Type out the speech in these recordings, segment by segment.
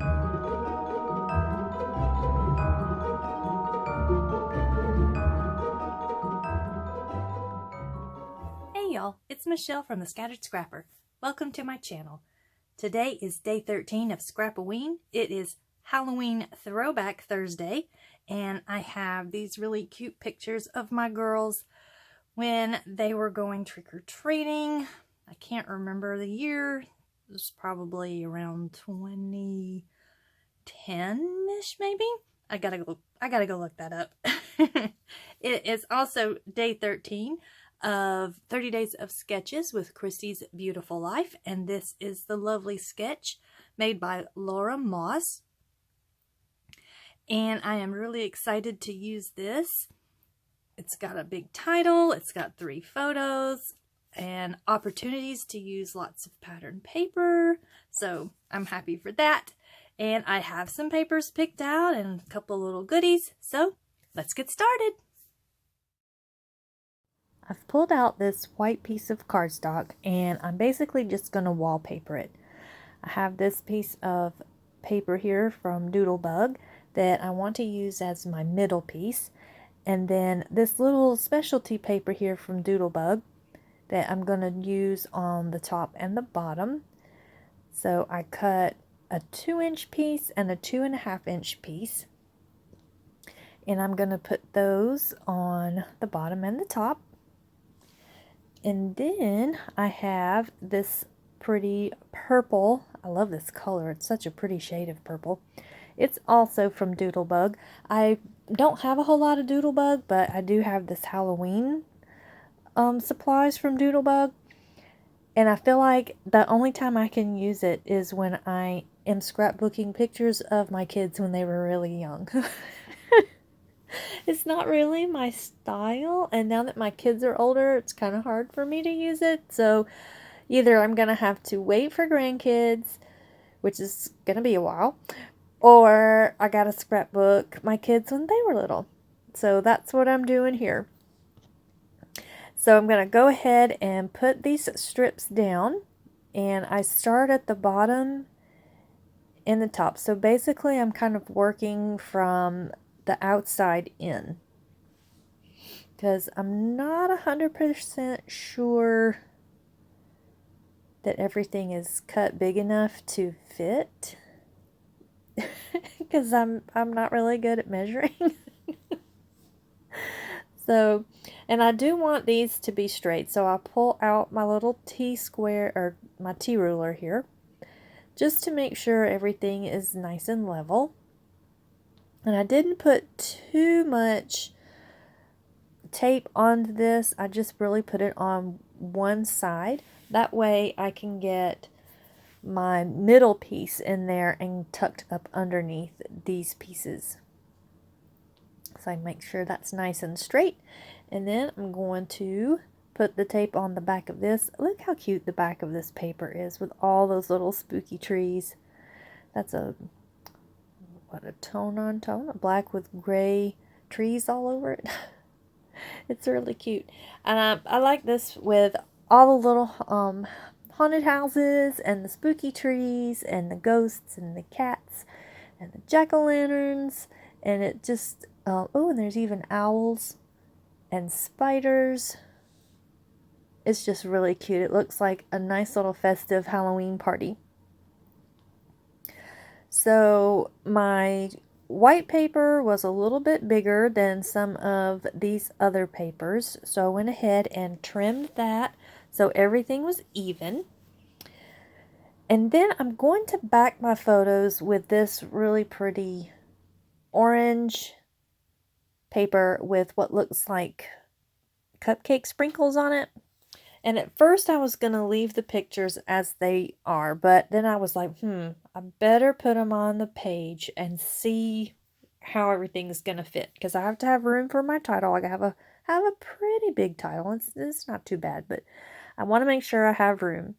Hey y'all, it's Michelle from the Scattered Scrapper. Welcome to my channel. Today is day 13 of Scrap-O-Ween. It is Halloween Throwback Thursday, and I have these really cute pictures of my girls when they were going trick-or-treating. I can't remember the year. It was probably around 2010-ish maybe. I gotta go look that up. It is also day 13 of 30 Days of Sketches with Christy's Beautiful Life, and this is the lovely sketch made by Laura Moss, and I am really excited to use this. It's got a big title, it's got 3 photos, and opportunities to use lots of pattern paper, so I'm happy for that. And I have some papers picked out and a couple of little goodies, so let's get started. I've pulled out this white piece of cardstock and I'm basically just going to wallpaper it. I have this piece of paper here from Doodlebug that I want to use as my middle piece, and then this little specialty paper here from Doodlebug that I'm going to use on the top and the bottom. So I cut a 2-inch piece and a 2.5-inch piece, and I'm going to put those on the bottom and the top. And then I have this pretty purple. I love this color. It's such a pretty shade of purple. It's also from Doodlebug. I don't have a whole lot of Doodlebug, but I do have this Halloween supplies from Doodlebug. And I feel like the only time I can use it is when I am scrapbooking pictures of my kids when they were really young. It's not really my style, and now that my kids are older, it's kind of hard for me to use it. So either I'm going to have to wait for grandkids, which is going to be a while, or I got to scrapbook my kids when they were little. So that's what I'm doing here. So I'm going to go ahead and put these strips down, and I start at the bottom and the top. So basically I'm kind of working from the outside in, because I'm not 100% sure that everything is cut big enough to fit, because I'm not really good at measuring. So, and I do want these to be straight, so I pull out my little T-square, or my T-ruler here, just to make sure everything is nice and level. And I didn't put too much tape on this. I just really put it on one side. That way I can get my middle piece in there and tucked up underneath these pieces. So I make sure that's nice and straight. And then I'm going to put the tape on the back of this. Look how cute the back of this paper is with all those little spooky trees. That's a tone on tone, a black with gray trees all over it. It's really cute, and I like this with all the little haunted houses and the spooky trees and the ghosts and the cats and the jack-o'-lanterns, and it just oh, and there's even owls and spiders. It's just really cute. It looks like a nice little festive Halloween party. So my white paper was a little bit bigger than some of these other papers, so I went ahead and trimmed that so everything was even. And then I'm going to back my photos with this really pretty orange paper with what looks like cupcake sprinkles on it. And at first I was going to leave the pictures as they are, but then I was like, I better put them on the page and see how everything's going to fit, because I have to have room for my title. I have a pretty big title. It's not too bad, but I want to make sure I have room.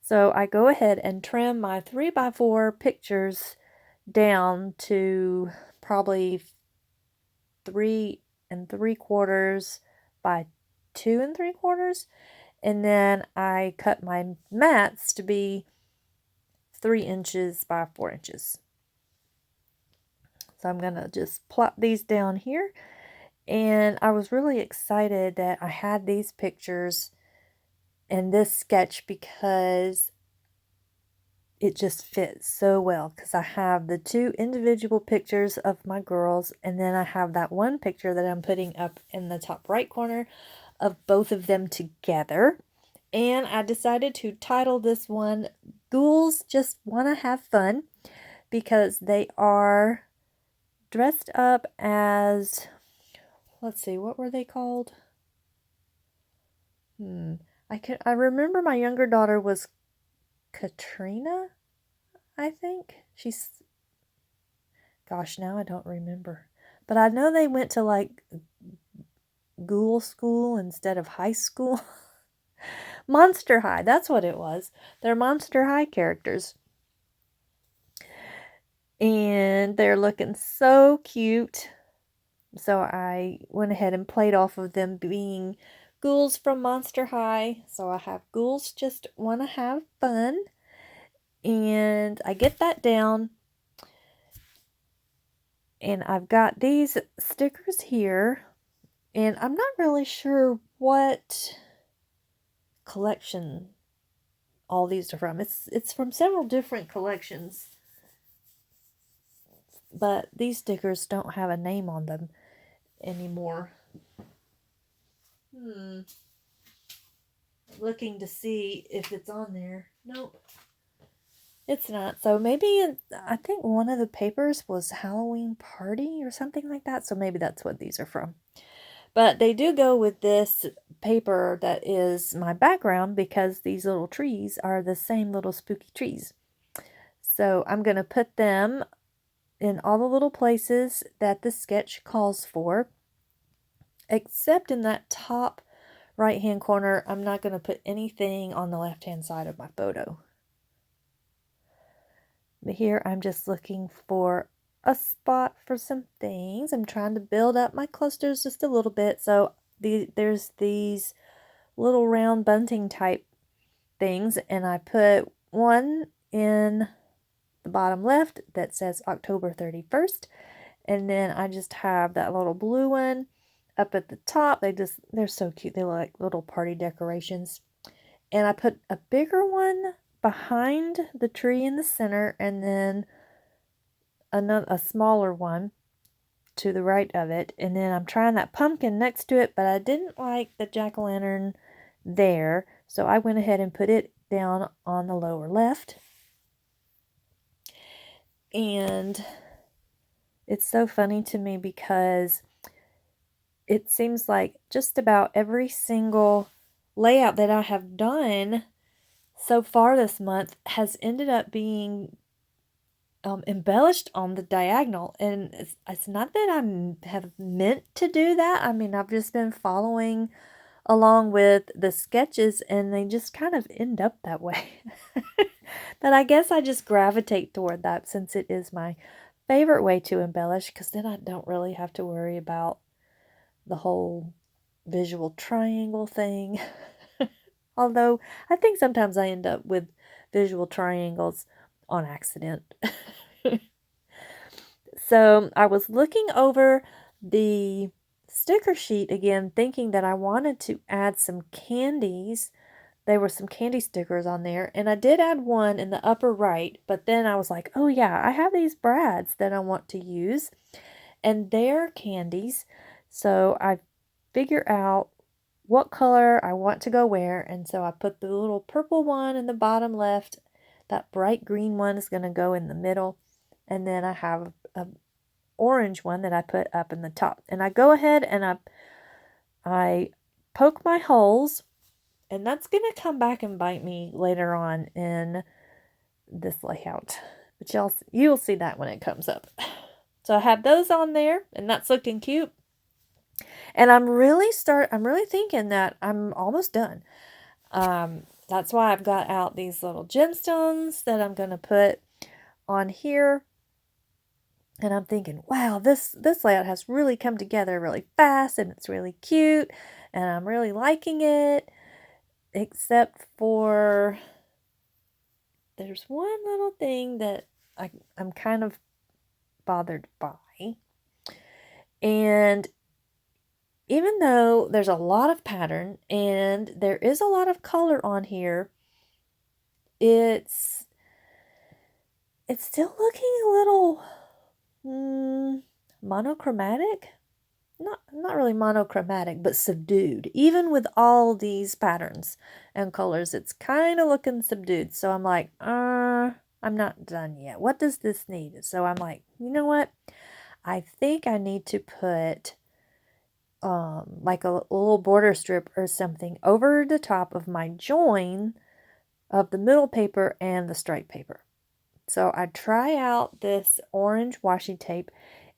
So I go ahead and trim my 3x4 pictures down to probably 3 3/4 by 2 3/4. And then I cut my mats to be 3 inches by 4 inches. So I'm going to just plop these down here. And I was really excited that I had these pictures in this sketch because it just fits so well, because I have the two individual pictures of my girls, and then I have that one picture that I'm putting up in the top right corner of both of them together. And I decided to title this one Ghouls Just Wanna Have Fun, because they are dressed up as, let's see, what were they called? I remember my younger daughter was Katrina, I think. Gosh, now I don't remember. But I know they went to like ghoul school instead of high school. Monster High, that's what it was. They're Monster High characters. And they're looking so cute. So I went ahead and played off of them being ghouls from Monster High. So I have Ghouls Just Wanna Have Fun. And I get that down. And I've got these stickers here. And I'm not really sure what collection all these are from. It's from several different collections. But these stickers don't have a name on them anymore. Looking to see if it's on there. Nope. It's not. So maybe, I think one of the papers was Halloween Party or something like that. So maybe that's what these are from. But they do go with this paper that is my background, because these little trees are the same little spooky trees. So I'm going to put them in all the little places that the sketch calls for, except in that top right hand corner. I'm not going to put anything on the left hand side of my photo. But here I'm just looking for a spot for some things. I'm trying to build up my clusters just a little bit. So there's these little round bunting type things, and I put one in the bottom left that says October 31st, and then I just have that little blue one up at the top. They're so cute. They look like little party decorations. And I put a bigger one behind the tree in the center, and then a smaller one to the right of it. And then I'm trying that pumpkin next to it, but I didn't like the jack-o'-lantern there, so I went ahead and put it down on the lower left. And it's so funny to me because it seems like just about every single layout that I have done so far this month has ended up being embellished on the diagonal. And it's not that I have meant to do that. I mean, I've just been following along with the sketches, and they just kind of end up that way. But I guess I just gravitate toward that, since it is my favorite way to embellish, because then I don't really have to worry about the whole visual triangle thing. Although I think sometimes I end up with visual triangles on accident. So I was looking over the sticker sheet again, thinking that I wanted to add some candies. There were some candy stickers on there, and I did add one in the upper right, but then I was like, oh yeah, I have these brads that I want to use, and they're candies. So I figure out what color I want to go where, and so I put the little purple one in the bottom left. That bright green one is going to go in the middle, and then I have a orange one that I put up in the top. And I go ahead and I poke my holes, and that's going to come back and bite me later on in this layout. But you'll see that when it comes up. So I have those on there, and that's looking cute. And I'm really thinking that I'm almost done. That's why I've got out these little gemstones that I'm going to put on here. And I'm thinking, wow, this layout has really come together really fast, and it's really cute, and I'm really liking it, except for there's one little thing that I'm kind of bothered by. way. And even though there's a lot of pattern and there is a lot of color on here, it's still looking a little monochromatic. Not really monochromatic, but subdued. Even with all these patterns and colors, it's kind of looking subdued. So I'm like, I'm not done yet. What does this need? So I'm like, you know what? I think I need to put like a little border strip or something over the top of my join of the middle paper and the stripe paper. So I try out this orange washi tape,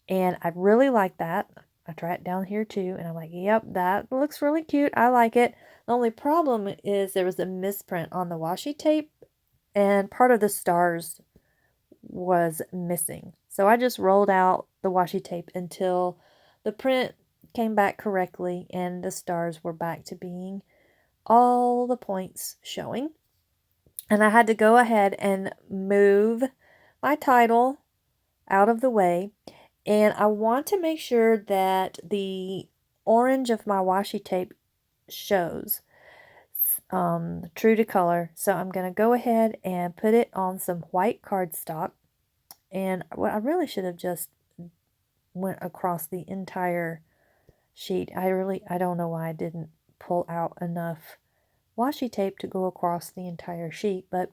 and I really like that. I try it down here too, and I'm like, yep, that looks really cute. I like it. The only problem is there was a misprint on the washi tape, and part of the stars was missing. So I just rolled out the washi tape until the print came back correctly and the stars were back to being all the points showing. And I had to go ahead and move my title out of the way. And I want to make sure that the orange of my washi tape shows true to color. So I'm going to go ahead and put it on some white cardstock. And what I really should have just went across the entire sheet. I don't know why I didn't pull out enough washi tape to go across the entire sheet, but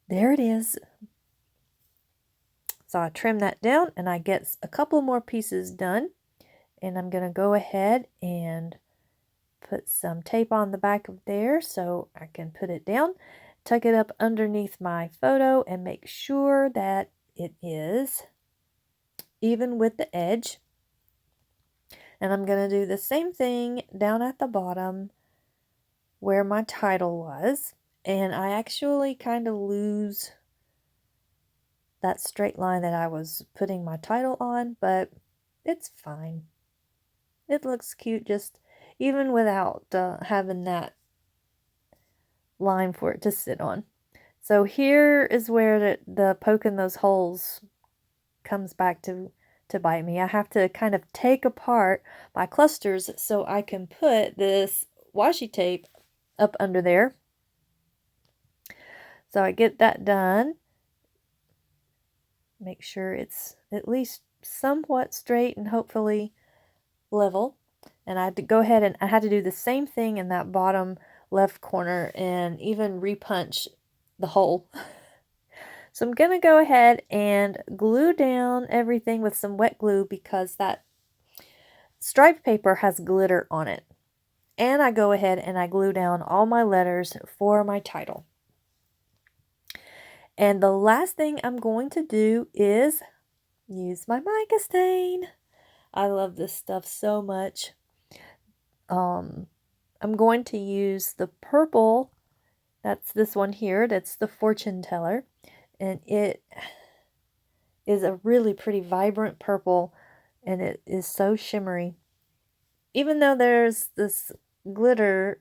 there it is. So I trim that down and I get a couple more pieces done, and I'm going to go ahead and put some tape on the back of there so I can put it down, tuck it up underneath my photo and make sure that it is even with the edge. And I'm going to do the same thing down at the bottom where my title was, and I actually kind of lose that straight line that I was putting my title on, but it's fine. It looks cute just even without having that line for it to sit on. So here is where the poking those holes comes back to bite me. I have to kind of take apart my clusters so I can put this washi tape up under there. So I get that done. Make sure it's at least somewhat straight and hopefully level. And I had to go ahead and I had to do the same thing in that bottom left corner and even repunch the hole. So I'm going to go ahead and glue down everything with some wet glue because that stripe paper has glitter on it. And I go ahead and I glue down all my letters for my title. And the last thing I'm going to do is use my mica stain. I love this stuff so much. I'm going to use the purple. That's this one here. That's the fortune teller. And it is a really pretty vibrant purple. And it is so shimmery. Even though there's this glitter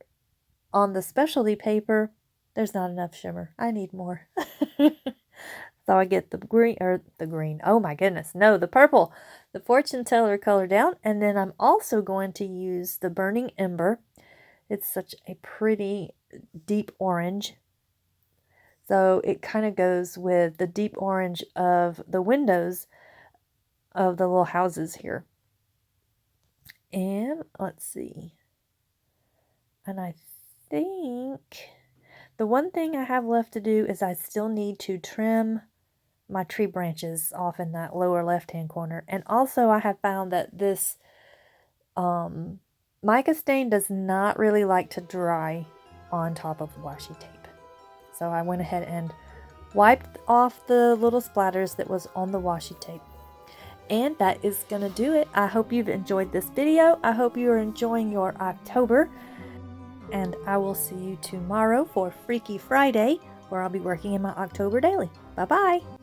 on the specialty paper, there's not enough shimmer. I need more. So I get the green. Oh my goodness. No, the purple. The fortune teller color down. And then I'm also going to use the burning ember. It's such a pretty deep orange. So it kind of goes with the deep orange of the windows of the little houses here. And let's see. And I think the one thing I have left to do is I still need to trim my tree branches off in that lower left-hand corner. And also I have found that this mica stain does not really like to dry on top of washi tape. So I went ahead and wiped off the little splatters that was on the washi tape. And that is going to do it. I hope you've enjoyed this video. I hope you are enjoying your October. And I will see you tomorrow for Freaky Friday, where I'll be working in my October daily. Bye-bye.